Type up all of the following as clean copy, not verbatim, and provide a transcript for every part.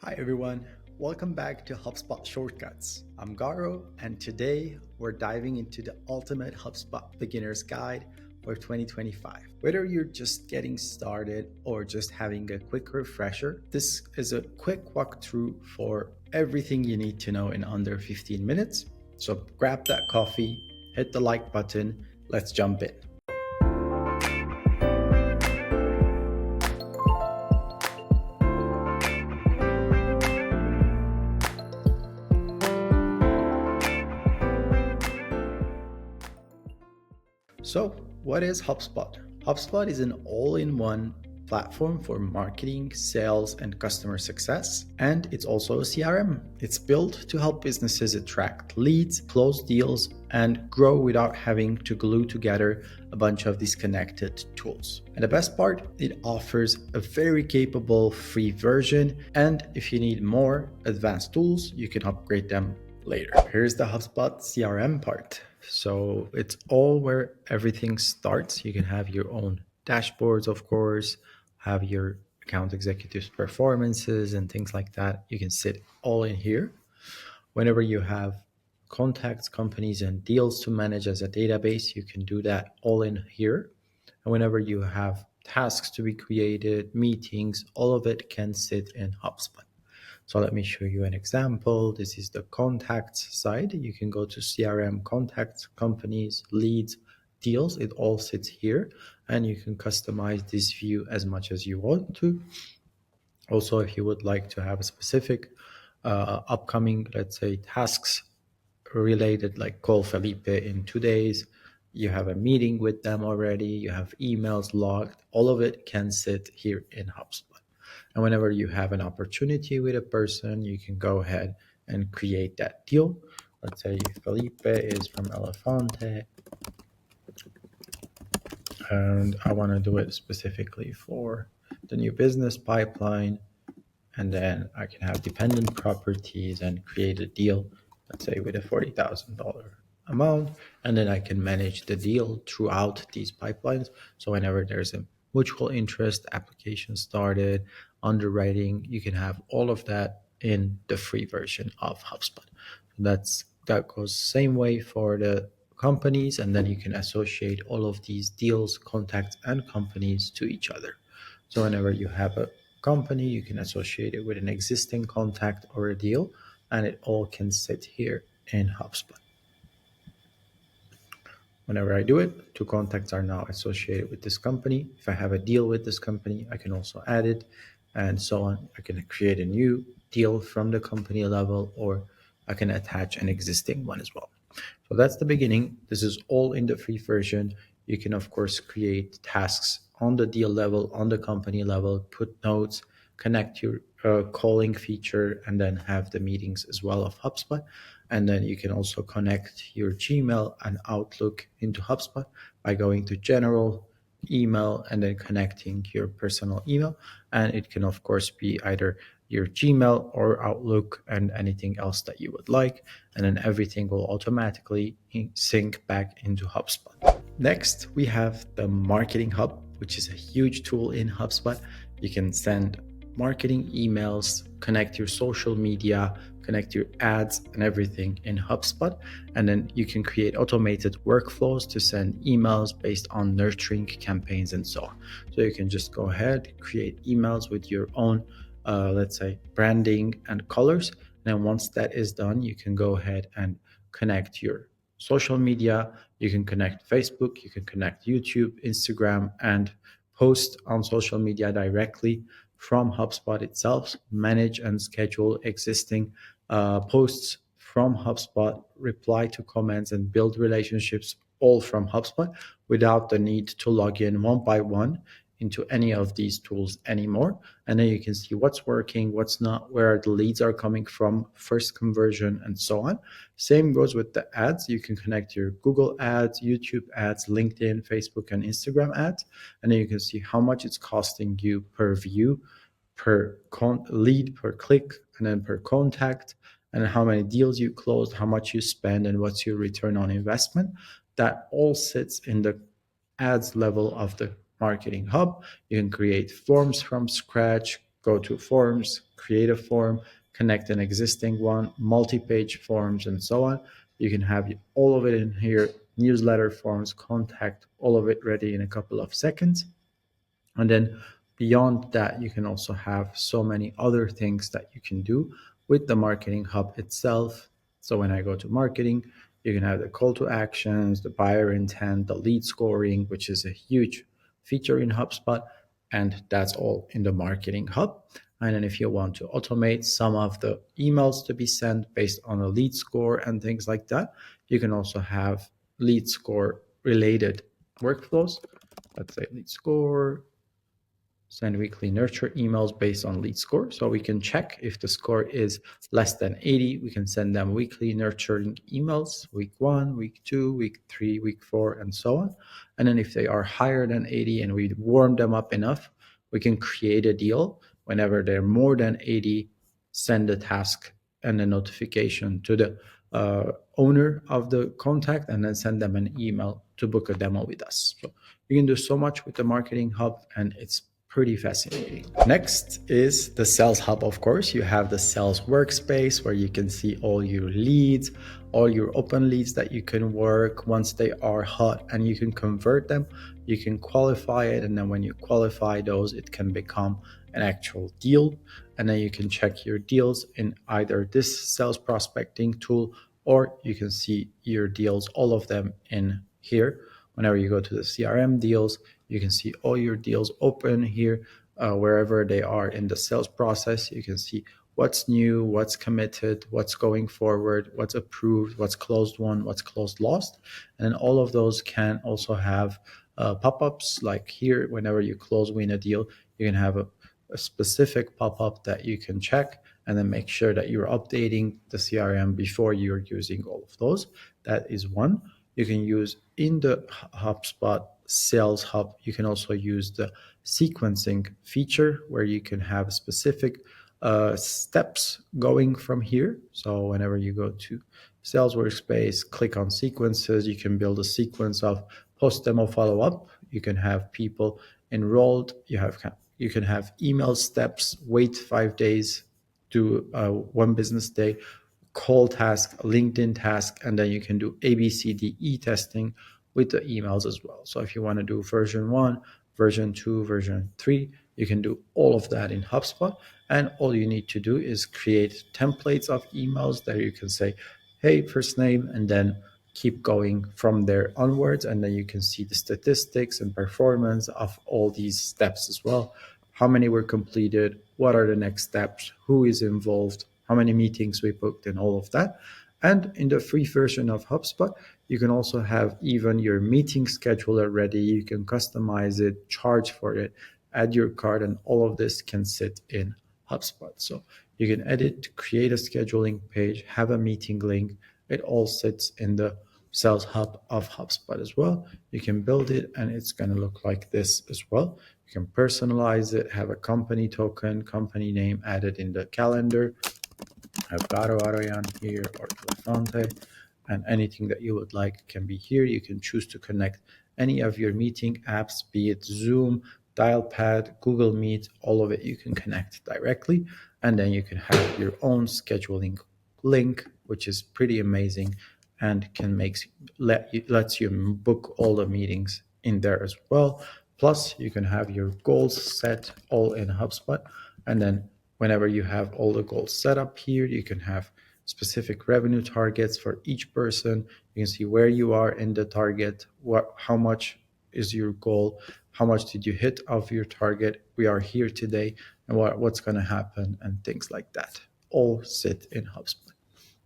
Hi everyone, welcome back to HubSpot Shortcuts. I'm Garo, and today we're diving into the ultimate HubSpot beginner's guide for 2025. Whether you're just getting started or just having a quick refresher, this is a quick walkthrough for everything you need to know in under 15 minutes. So grab that coffee, hit the like button, let's jump in. So, what is HubSpot? HubSpot is an all in one platform for marketing, sales, and customer success. And it's also a CRM. It's built to help businesses attract leads, close deals, and grow without having to glue together a bunch of disconnected tools. And the best part, it offers a very capable free version. And if you need more advanced tools, you can upgrade them later. Here's the HubSpot CRM part. So it's all where everything starts. You can have your own dashboards, of course, have your account executives' performances and things like that. You can sit all in here. Whenever you have contacts, companies, and deals to manage as a database, you can do that all in here. And whenever you have tasks to be created, meetings, all of it can sit in HubSpot. So let me show you an example. This is the contacts side. You can go to CRM, contacts, companies, leads, deals. It all sits here, and you can customize this view as much as you want to. Also, if you would like to have a specific upcoming, let's say, tasks related, like call Felipe in 2 days, you have a meeting with them already, you have emails logged, all of it can sit here in HubSpot. And whenever you have an opportunity with a person, you can go ahead and create that deal. Let's say Felipe is from Elefante, and I want to do it specifically for the new business pipeline. And then I can have dependent properties and create a deal, let's say with a $40,000 amount. And then I can manage the deal throughout these pipelines. So whenever there's a mutual interest, application started, underwriting, you can have all of that in the free version of HubSpot. That goes same way for the companies, and then you can associate all of these deals, contacts, and companies to each other. So whenever you have a company, you can associate it with an existing contact or a deal, and it all can sit here in HubSpot. Whenever I do it, two contacts are now associated with this company. If I have a deal with this company, I can also add it, and so on. I can create a new deal from the company level, or I can attach an existing one as well. So that's the beginning. This is all in the free version. You can, of course, create tasks on the deal level, on the company level, put notes, connect your calling feature, and then have the meetings as well of HubSpot. And then you can also connect your Gmail and Outlook into HubSpot by going to General, Email, and then connecting your personal email. And it can, of course, be either your Gmail or Outlook and anything else that you would like. And then everything will automatically sync back into HubSpot. Next, we have the Marketing Hub, which is a huge tool in HubSpot. You can send marketing emails, connect your social media, connect your ads and everything in HubSpot. And then you can create automated workflows to send emails based on nurturing campaigns and so on. So you can just go ahead, create emails with your own, let's say, branding and colors. And then once that is done, you can go ahead and connect your social media. You can connect Facebook, you can connect YouTube, Instagram, and post on social media directly from HubSpot itself, manage and schedule existing posts from HubSpot, reply to comments, and build relationships all from HubSpot without the need to log in one by one into any of these tools anymore. And then you can see what's working, what's not, where the leads are coming from, first conversion, and so on. Same goes with the ads. You can connect your Google ads, YouTube ads, LinkedIn, Facebook, and Instagram ads. And then you can see how much it's costing you per view, per lead, per click, and then per contact, and how many deals you closed, how much you spend, and what's your return on investment. That all sits in the ads level of the Marketing Hub. You can create forms from scratch, go to forms, create a form, connect an existing one, multi-page forms, and so on. You can have all of it in here, newsletter forms, contact, all of it ready in a couple of seconds. And then beyond that, you can also have so many other things that you can do with the Marketing Hub itself. So when I go to marketing, you can have the call to actions, the buyer intent, the lead scoring, which is a huge feature in HubSpot. And that's all in the Marketing Hub. And then if you want to automate some of the emails to be sent based on a lead score and things like that, you can also have lead score related workflows. Let's say lead score, send weekly nurture emails based on lead score. So we can check if the score is less than 80, we can send them weekly nurturing emails, week 1, week 2, week 3, week 4, and so on. And then if they are higher than 80 and we warm them up enough, we can create a deal. Whenever they're more than 80, send a task and a notification to the owner of the contact, and then send them an email to book a demo with us. So you can do so much with the Marketing Hub, and it's pretty fascinating. Next is the Sales Hub, of course. You have the sales workspace where you can see all your leads, all your open leads that you can work once they are hot, and you can convert them, you can qualify it, and then when you qualify those, it can become an actual deal. And then you can check your deals in either this sales prospecting tool, or you can see your deals, all of them in here. Whenever you go to the CRM deals, you can see all your deals open here. Wherever they are in the sales process, you can see what's new, what's committed, what's going forward, what's approved, what's closed won, what's closed lost. And all of those can also have pop-ups, like here. Whenever you close win a deal, you can have a specific pop-up that you can check, and then make sure that you're updating the CRM before you're using all of those. That is one. You can use in the HubSpot Sales Hub, you can also use the sequencing feature where you can have specific steps going from here. So whenever you go to Sales Workspace, click on sequences, you can build a sequence of post demo follow up. You can have people enrolled. You can have email steps, wait 5 days, do 1 business day, call task, LinkedIn task, and then you can do ABCDE testing with the emails as well. So if you want to do version 1, version 2, version 3, you can do all of that in HubSpot. And all you need to do is create templates of emails that you can say, hey, first name, and then keep going from there onwards. And then you can see the statistics and performance of all these steps as well. How many were completed? What are the next steps? Who is involved? How many meetings we booked, and all of that. And in the free version of HubSpot, you can also have even your meeting scheduler ready. You can customize it, charge for it, add your card, and all of this can sit in HubSpot. So you can edit, create a scheduling page, have a meeting link. It all sits in the Sales Hub of HubSpot as well. You can build it, and it's going to look like this as well. You can personalize it, have a company token, company name added in the calendar. Have Garo Aroian here, or Elefante, and anything that you would like can be here. You can choose to connect any of your meeting apps, be it Zoom, Dialpad, Google Meet, all of it you can connect directly. And then you can have your own scheduling link, which is pretty amazing, and can lets you book all the meetings in there as well. Plus, you can have your goals set all in HubSpot, and then whenever you have all the goals set up here, you can have specific revenue targets for each person. You can see where you are in the target, how much is your goal, how much did you hit of your target, we are here today, and what's going to happen, and things like that. All sit in HubSpot.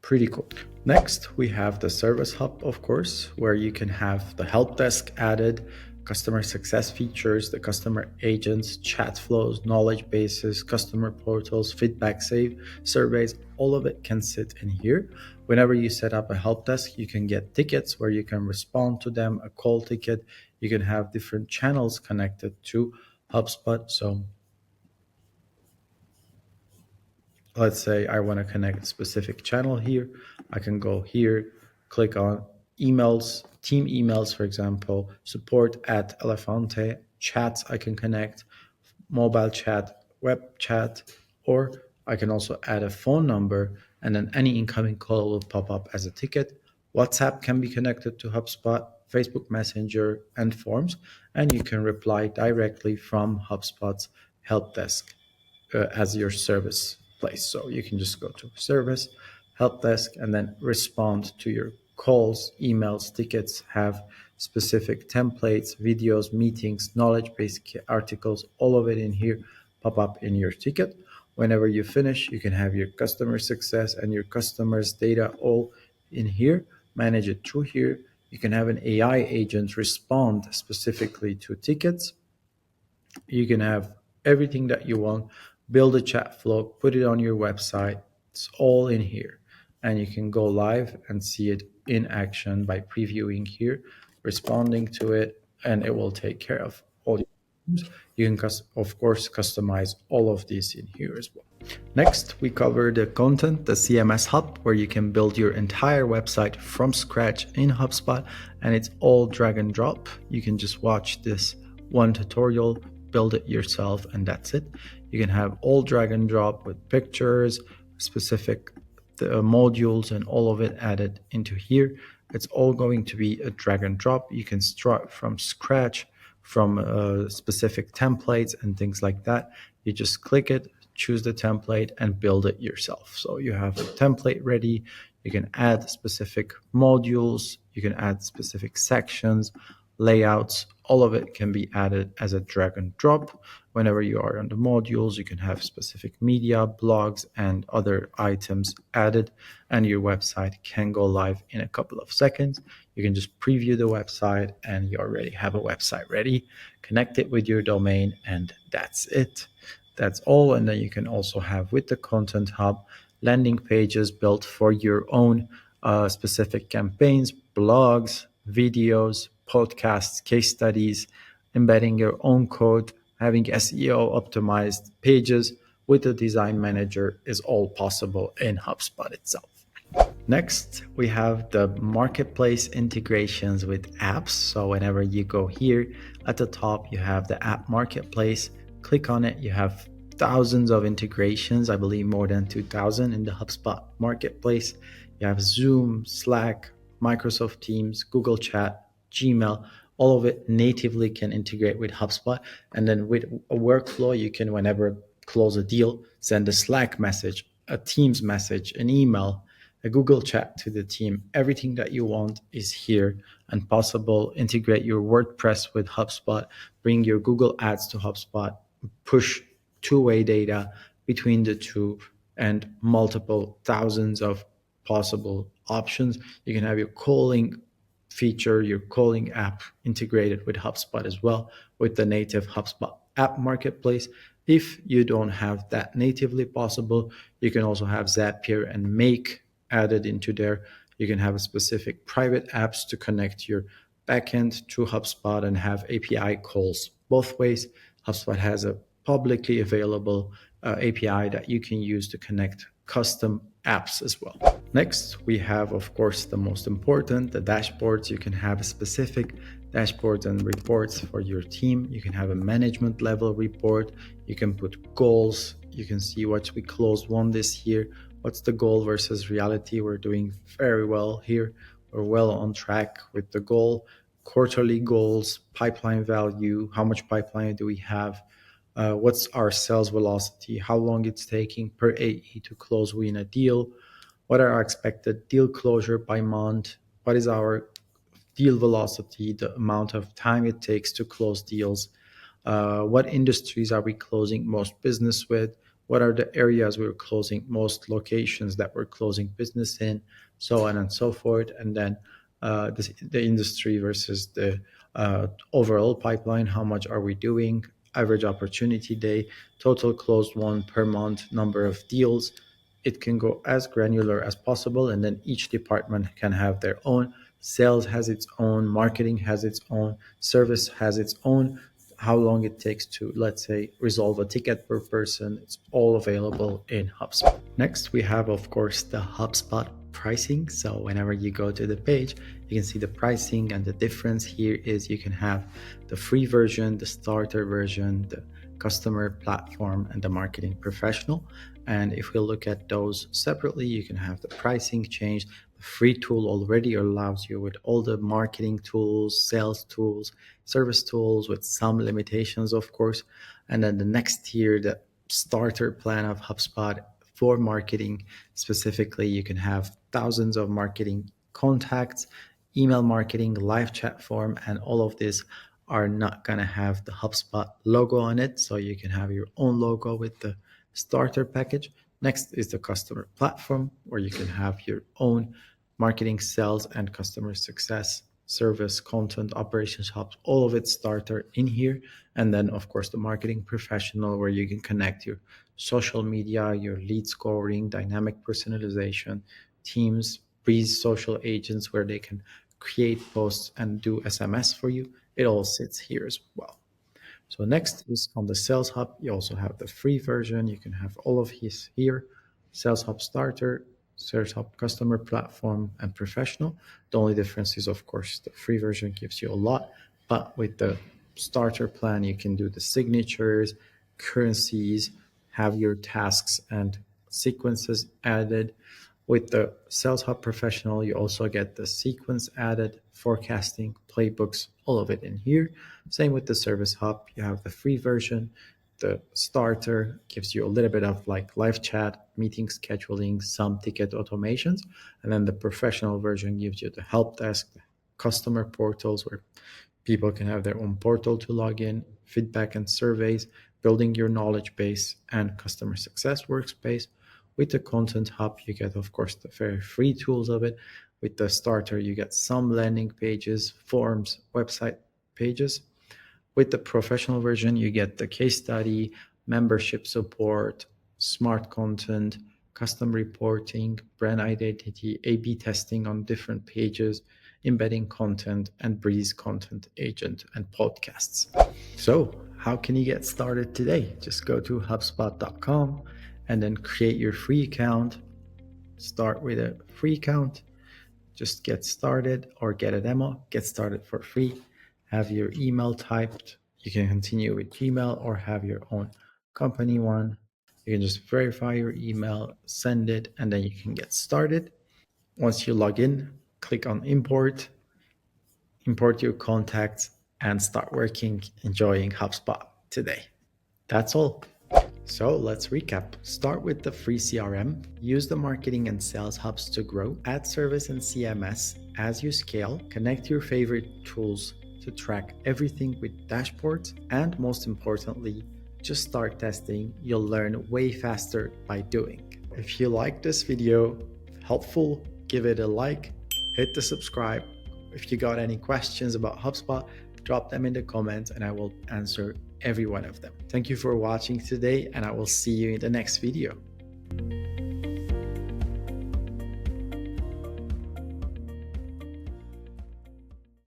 Pretty cool. Next, we have the Service Hub, of course, where you can have the help desk added, customer success features, the customer agents, chat flows, knowledge bases, customer portals, feedback save, surveys, all of it can sit in here. Whenever you set up a help desk, you can get tickets where you can respond to them, a call ticket. You can have different channels connected to HubSpot. So let's say I want to connect a specific channel here. I can go here, click on emails, team emails, for example, support at Elefante, chats I can connect, mobile chat, web chat, or I can also add a phone number, and then any incoming call will pop up as a ticket. WhatsApp can be connected to HubSpot, Facebook Messenger, and Forms, and you can reply directly from HubSpot's help desk as your service place. So you can just go to service, help desk, and then respond to your calls, emails, tickets, have specific templates, videos, meetings, knowledge base articles, all of it in here pop up in your ticket. Whenever you finish, you can have your customer success and your customers' data all in here, manage it through here. You can have an AI agent respond specifically to tickets. You can have everything that you want, build a chat flow, put it on your website. It's all in here. And you can go live and see it in action by previewing here, responding to it, and it will take care of all your problems. You can, of course, customize all of these in here as well. Next, we cover the content, the CMS Hub, where you can build your entire website from scratch in HubSpot, and it's all drag and drop. You can just watch this one tutorial, build it yourself, and that's it. You can have all drag and drop with pictures, specific modules, and all of it added into here. It's all going to be a drag and drop. You can start from scratch, from specific templates and things like that. You just click it, choose the template, and build it yourself. So you have a template ready. You can add specific modules. You can add specific sections, layouts. All of it can be added as a drag and drop. Whenever you are on the modules, you can have specific media, blogs, and other items added, and your website can go live in a couple of seconds. You can just preview the website and you already have a website ready. Connect it with your domain, and that's it. That's all. And then you can also have, with the Content Hub, landing pages built for your own specific campaigns, blogs, videos, podcasts, case studies, embedding your own code, having SEO optimized pages with the design manager is all possible in HubSpot itself. Next, we have the marketplace integrations with apps. So whenever you go here at the top, you have the app marketplace. Click on it. You have thousands of integrations, I believe more than 2,000 in the HubSpot marketplace. You have Zoom, Slack, Microsoft Teams, Google Chat, Gmail. All of it natively can integrate with HubSpot. And then with a workflow, you can, whenever close a deal, send a Slack message, a Teams message, an email, a Google Chat to the team. Everything that you want is here and possible. Integrate your WordPress with HubSpot, bring your Google Ads to HubSpot, push two-way data between the two, and multiple thousands of possible options. You can have your calling feature, your calling app integrated with HubSpot as well, with the native HubSpot app marketplace. If you don't have that natively possible, you can also have Zapier and Make added into there. You can have a specific private apps to connect your backend to HubSpot and have API calls both ways. HubSpot has a publicly available API that you can use to connect custom apps as well. Next, we have, of course, the most important, the dashboards. You can have specific dashboards and reports for your team. You can have a management level report. You can put goals. You can see what we closed won this year. What's the goal versus reality? We're doing very well here. We're well on track with the goal. Quarterly goals, pipeline value, how much pipeline do we have? What's our sales velocity? How long it's taking per AE to close win a deal? What are our expected deal closure by month? What is our deal velocity, the amount of time it takes to close deals? What industries are we closing most business with? What are the areas we're closing most locations that we're closing business in? So on and so forth. And then the industry versus the overall pipeline. How much are we doing? Average opportunity day, total closed one per month, number of deals. It can go as granular as possible, and then each department can have their own. Sales has its own, marketing has its own, service has its own. How long it takes to, let's say, resolve a ticket per person. It's all available in HubSpot. Next, we have, of course, the HubSpot pricing. So whenever you go to the page, you can see the pricing, and the difference here is you can have the free version, the starter version, the customer platform, and the marketing professional. And if we look at those separately, you can have the pricing change. The free tool already allows you with all the marketing tools, sales tools, service tools with some limitations, of course. And then the next tier, the starter plan of HubSpot for marketing specifically, you can have thousands of marketing contacts, email marketing, live chat form, and all of this are not going to have the HubSpot logo on it. So you can have your own logo with the starter package. Next is the customer platform, where you can have your own marketing, sales, and customer success, service, content, operations hubs, all of it starter in here. And then, of course, the marketing professional, where you can connect your social media, your lead scoring, dynamic personalization, teams, Breeze social agents, where they can create posts and do SMS for you. It all sits here as well. So next is on the Sales Hub. You also have the free version. You can have all of his here. Sales Hub Starter, Sales Hub Customer Platform, and Professional. The only difference is, of course, the free version gives you a lot, but with the starter plan, you can do the signatures, currencies, have your tasks and sequences added. With the Sales Hub Professional, you also get the sequence added, forecasting, playbooks, all of it in here. Same with the Service Hub. You have the free version. The starter gives you a little bit of like live chat, meeting scheduling, some ticket automations. And then the professional version gives you the help desk, the customer portals where people can have their own portal to log in, feedback and surveys, building your knowledge base, and customer success workspace. With the Content Hub, you get, of course, the very free tools of it. With the starter, you get some landing pages, forms, website pages. With the professional version, you get the case study, membership support, smart content, custom reporting, brand identity, A/B testing on different pages, embedding content, and Breeze content agent and podcasts. So, how can you get started today? Just go to HubSpot.com and then create your free account. Start with a free account. Just get started or get a demo. Get started for free. Have your email typed. You can continue with Gmail or have your own company one. You can just verify your email, send it, and then you can get started. Once you log in, click on import, import your contacts, and start working, enjoying HubSpot today. That's all. So let's recap. Start with the free CRM. Use the marketing and sales hubs to grow. Add service and CMS as you scale. Connect your favorite tools to track everything with dashboards. And most importantly, just start testing. You'll learn way faster by doing. If you like this video, helpful, give it a like, hit the subscribe. If you got any questions about HubSpot, drop them in the comments and I will answer every one of them. Thank you for watching today, and I will see you in the next video.